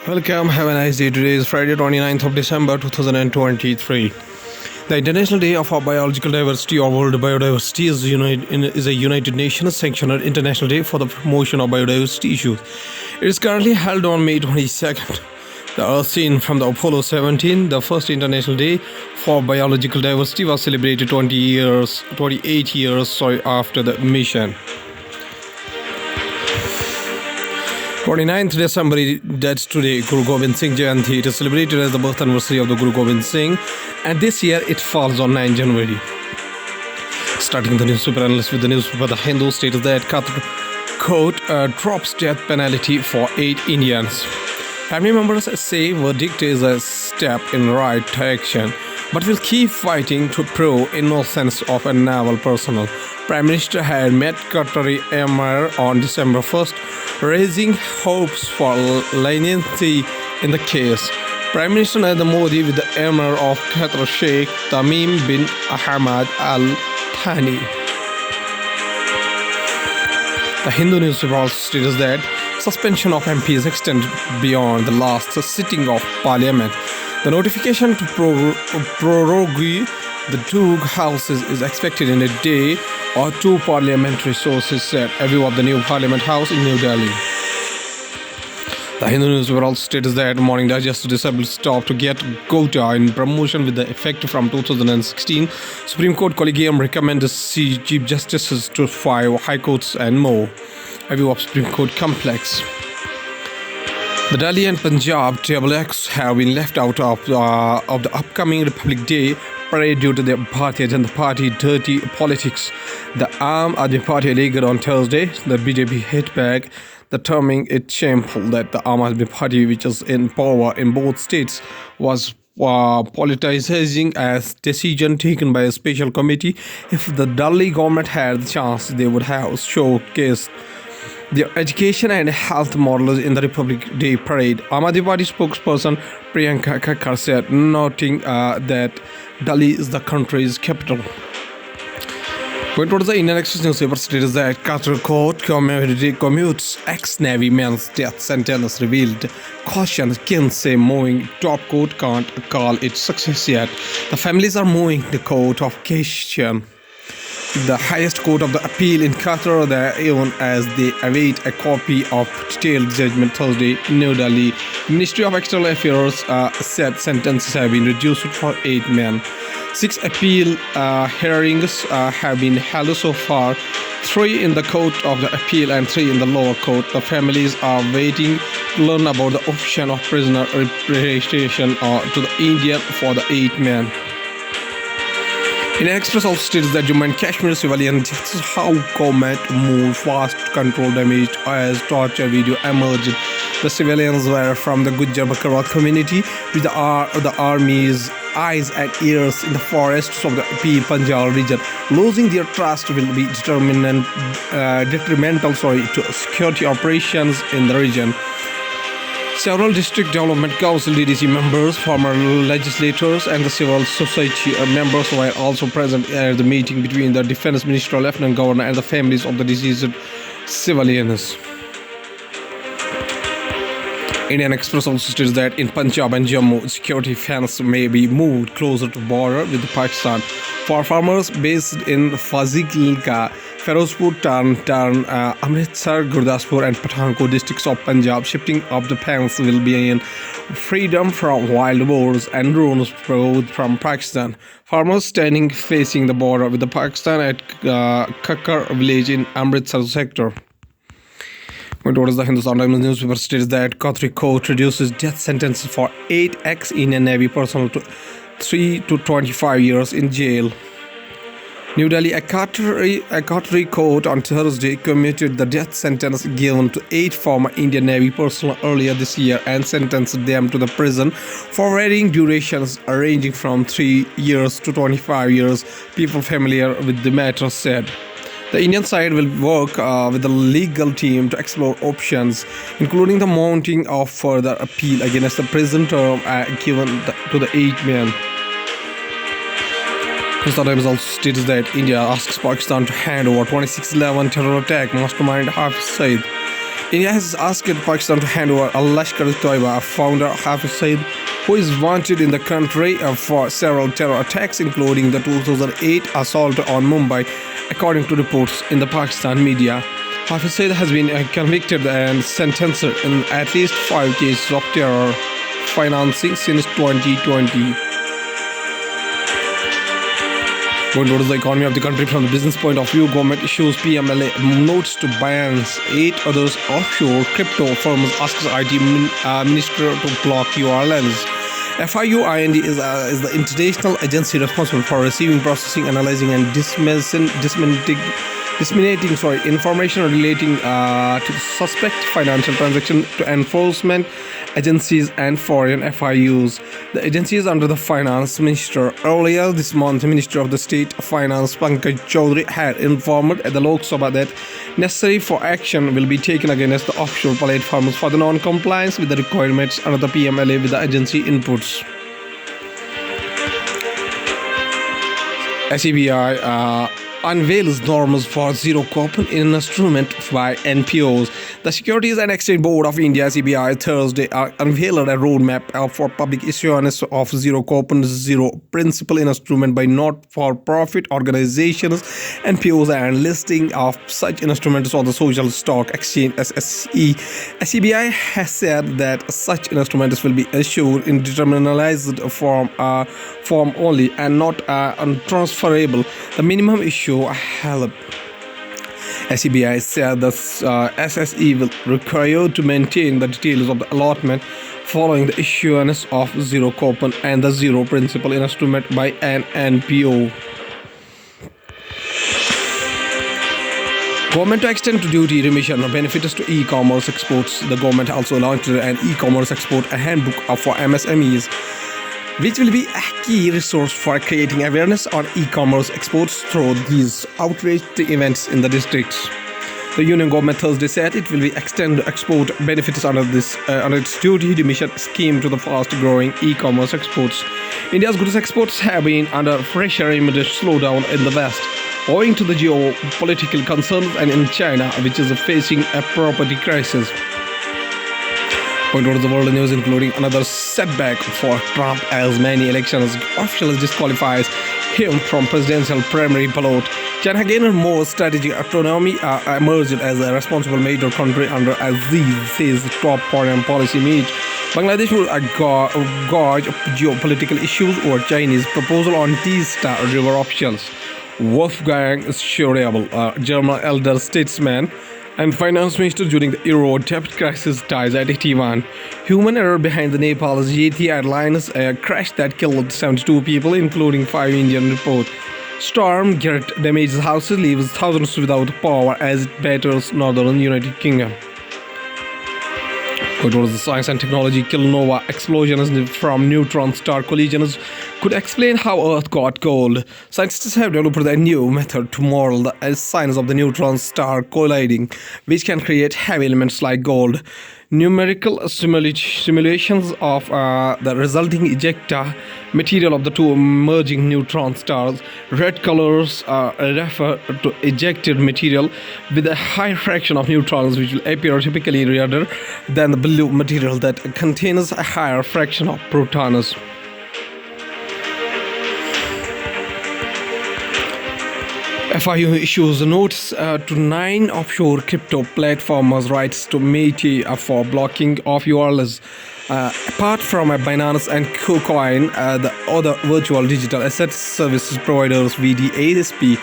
Welcome, have a nice day. Today is Friday, 29th of December 2023. The International Day of Biological Diversity or World Biodiversity is a United Nations sanctioned international day for the promotion of biodiversity issues. It is currently held on May 22nd. The Earth scene from the Apollo 17, the first International Day for Biological Diversity, was celebrated 28 years after the mission. 29th December, that's today, Guru Gobind Singh Jayanti. It is celebrated as the birth anniversary of the Guru Gobind Singh, and this year it falls on 9 January. Starting the newspaper analyst with the newspaper The Hindu states that Qatar court drops death penalty for 8 Indians. Family members say verdict is a step in right direction, but will keep fighting to prove innocence of a naval personnel. Prime Minister had met Qatari Emir on December 1st, raising hopes for leniency in the case. Prime Minister Narendra Modi with the Emir of Qatar Sheikh Tamim bin Ahmad Al Thani. The Hindu newspaper also states that suspension of MPs extended beyond the last sitting of Parliament. The notification to prorogue the two houses is expected in a day or two, parliamentary sources said. A view of the new Parliament House in New Delhi. The Hindu newspaper also states that Morning Digest disabled staff to get quota in promotion with the effect from 2016. Supreme Court Collegium recommended Chief Justices to 5 High Courts and more. A view of Supreme Court complex. The Delhi and Punjab Table X have been left out of the upcoming Republic Day parade due to the Bharatiya Janata Party dirty politics. The Aam Aadmi Party alleged on Thursday the BJP hit back, terming it shameful that the Aam Aadmi Party, which is in power in both states, was politicizing a decision taken by a special committee. If the Delhi government had the chance, they would have showcased their education and health models in the Republic Day parade. Aam Aadmi Party spokesperson Priyanka Khakkar said, noting that Delhi is the country's capital. Going towards the Indian Express newspaper states that Qatar court commutes ex-Navy man's death sentence revealed. Caution, Kins say moving top court can't call it success yet. The families are moving the court of cassation, the highest court of the appeal in Qatar, even as they await a copy of detailed judgment Thursday in New Delhi. Ministry of External Affairs said sentences have been reduced for 8 men. 6 appeal hearings have been held so far, 3 in the court of the appeal and 3 in the lower court. The families are waiting to learn about the option of prisoner repatriation to the India for the 8 men. Indian Express also states that Jammu and Kashmir civilian deaths, how government moved fast to control damage as torture video emerged. The civilians were from the Gujjar Bakarwal community, with the army's eyes and ears in the forests of the Punjab region. Losing their trust will be detrimental to security operations in the region. Several District Development Council DDC members, former legislators, and the civil society members were also present at the meeting between the Defense Minister, Lieutenant Governor, and the families of the deceased civilians. Indian Express also states that in Punjab and Jammu, security fence may be moved closer to border with Pakistan. For farmers based in Fazilka, Ferozpur, Tarn, Amritsar, Gurdaspur and Pathankot districts of Punjab, shifting of the fence will be in freedom from wild boars and drones from Pakistan. Farmers standing facing the border with the Pakistan at Kakkar village in Amritsar sector. Going towards the Hindustan Times newspaper states that Qatari court reduces death sentences for 8 ex-Indian Navy personnel to 3 to 25 years in jail. New Delhi, a Qatari court on Thursday commuted the death sentence given to 8 former Indian Navy personnel earlier this year and sentenced them to the prison for varying durations ranging from 3 years to 25 years. People familiar with the matter said. The Indian side will work with the legal team to explore options, including the mounting of further appeal against the prison term given to the 8 men. Hindustan Times also states that India asks Pakistan to hand over 26/11 terror attack mastermind Hafiz Saeed. India has asked Pakistan to hand over Lashkar-e-Toiba founder Hafiz Saeed, who is wanted in the country for several terror attacks, including the 2008 assault on Mumbai, according to reports in the Pakistan media. Hafiz Saeed has been convicted and sentenced in at least 5 cases of terror financing since 2020. Going towards the economy of the country from the business point of view, government issues PMLA notes to Binance. 8 others offshore crypto firms asks IT minister to block URLs. FIUIND is the international agency responsible for receiving, processing, analyzing, and disseminating information relating to suspect financial transactions to enforcement agencies and foreign FIUs. The agency is under the finance minister. Earlier this month, Minister of the State of Finance Pankaj Chaudhary had informed the Lok Sabha that necessary for action will be taken against the offshore platforms for the non-compliance with the requirements under the PMLA with the agency inputs. SEBI unveils norms for zero coupon instrument by NPOs. The Securities and Exchange Board of India (SEBI) Thursday unveiled a roadmap for public issuance of zero coupon, zero principal instrument by not-for-profit organizations (NPOs) and listing of such instruments on the Social Stock Exchange (SSE). SEBI has said that such instruments will be issued in determinalized form only and not untransferable. The minimum issue help. SEBI said the SSE will require to maintain the details of the allotment following the issuance of zero coupon and the zero principal instrument by an NPO. Government to extend to duty remission benefits to e-commerce exports. The government also launched an e-commerce export handbook for MSMEs, which will be a key resource for creating awareness on e-commerce exports through these outreach events in the districts. The Union government Thursday said it will be extend export benefits under its duty remission scheme to the fast-growing e-commerce exports. India's goods exports have been under pressure amid a slowdown in the West, owing to the geopolitical concerns and in China, which is facing a property crisis. Going to the world news, including another setback for Trump as many elections officials disqualifies him from presidential primary ballot. China gained more strategic autonomy, emerged as a responsible major country under Aziz says top foreign policy mate. Bangladesh will gauge geopolitical issues over Chinese proposal on Teesta River options. Wolfgang Schäuble, German elder statesman and finance minister during the Euro debt crisis, dies at 81. Human error behind the Nepal's Yeti Airlines crash that killed 72 people, including 5 Indian report. Storm Gerrit damages houses, leaves thousands without power as it batters northern United Kingdom. It was the science and technology. Kilonova explosions from neutron star collisions could explain how Earth got cold. Scientists have developed a new method to model the signs of the neutron star colliding, which can create heavy elements like gold. Numerical simulations of the resulting ejecta material of the two merging neutron stars. Red colors refer to ejected material with a high fraction of neutrons, which will appear typically redder than the blue material that contains a higher fraction of protons. FIU issues a notice to 9 offshore crypto platforms rights to Métis for blocking of URLs. Apart from Binance and KuCoin, the other virtual digital asset services providers VDASP,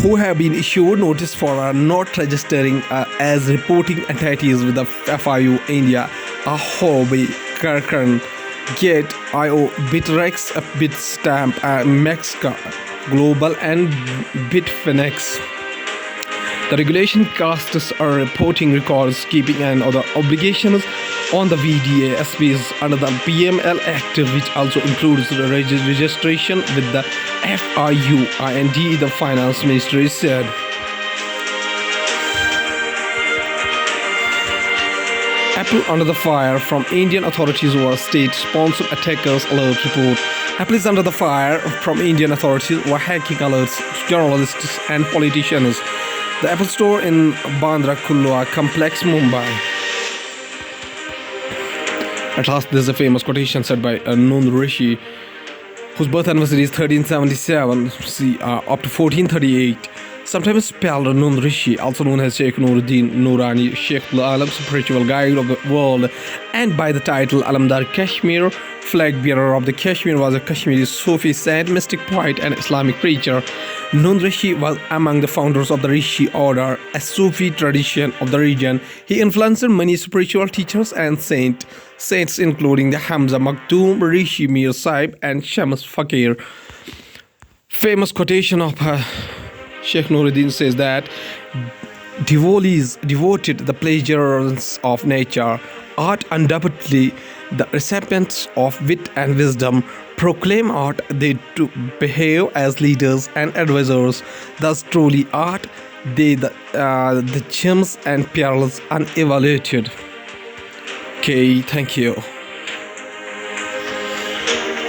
who have been issued notice for not registering as reporting entities with the FIU India, Huobi, Kraken, Gate.io, Bitrex, Bitstamp, Mexica Global and Bitfinex. The regulation casts a reporting records keeping and other obligations on the VDASPs under the PML Act, which also includes the registration with the FIUIND, the Finance Ministry said. Apple under the fire from Indian authorities over state-sponsored attackers alert report. Apple is under the fire from Indian authorities over hacking alerts to journalists and politicians. the Apple Store in Bandra Kulwa Complex, Mumbai. At last, there's a famous quotation said by Nund Rishi, whose birth anniversary is 1377 up to 1438. Sometimes spelled Nund Rishi, also known as Sheikh Nuruddin Nurani, Sheikh Alam, spiritual guide of the world, and by the title Alamdar Kashmir, flag bearer of the Kashmir, was a Kashmiri Sufi saint, mystic poet, and Islamic preacher. Nund Rishi was among the founders of the Rishi order, a Sufi tradition of the region. He influenced many spiritual teachers and saints including the Hamza Maktoum, Rishi Mir Sahib, and Shams Fakir. Famous quotation of Sheikh Nuruddin says that devotees devoted the pleasures of nature, art undoubtedly the recipients of wit and wisdom, proclaim art they to behave as leaders and advisors. Thus truly art they the gems and pearls unevaluated. Okay, thank you.